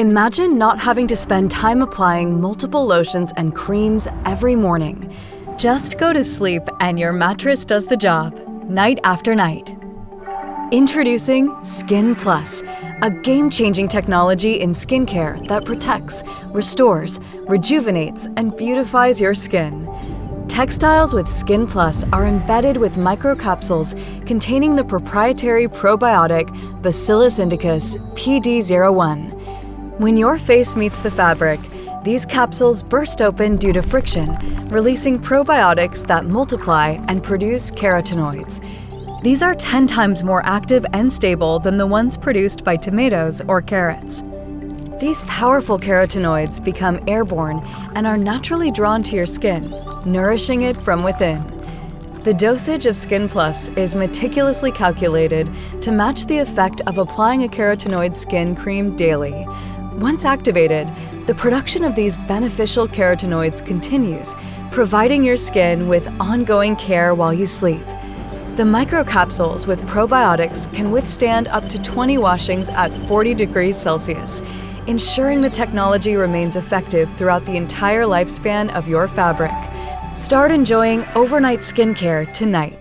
Imagine not having to spend time applying multiple lotions and creams every morning. Just go to sleep and your mattress does the job, night after night. Introducing Skin Plus, a game-changing technology in skincare that protects, restores, rejuvenates, and beautifies your skin. Textiles with Skin Plus are embedded with microcapsules containing the proprietary probiotic Bacillus indicus PD01. When your face meets the fabric, these capsules burst open due to friction, releasing probiotics that multiply and produce carotenoids. These are 10 times more active and stable than the ones produced by tomatoes or carrots. These powerful carotenoids become airborne and are naturally drawn to your skin, nourishing it from within. The dosage of Skin Plus is meticulously calculated to match the effect of applying a carotenoid skin cream daily. Once activated, the production of these beneficial carotenoids continues, providing your skin with ongoing care while you sleep. The microcapsules with probiotics can withstand up to 20 washings at 40 degrees Celsius, ensuring the technology remains effective throughout the entire lifespan of your fabric. Start enjoying overnight skincare tonight.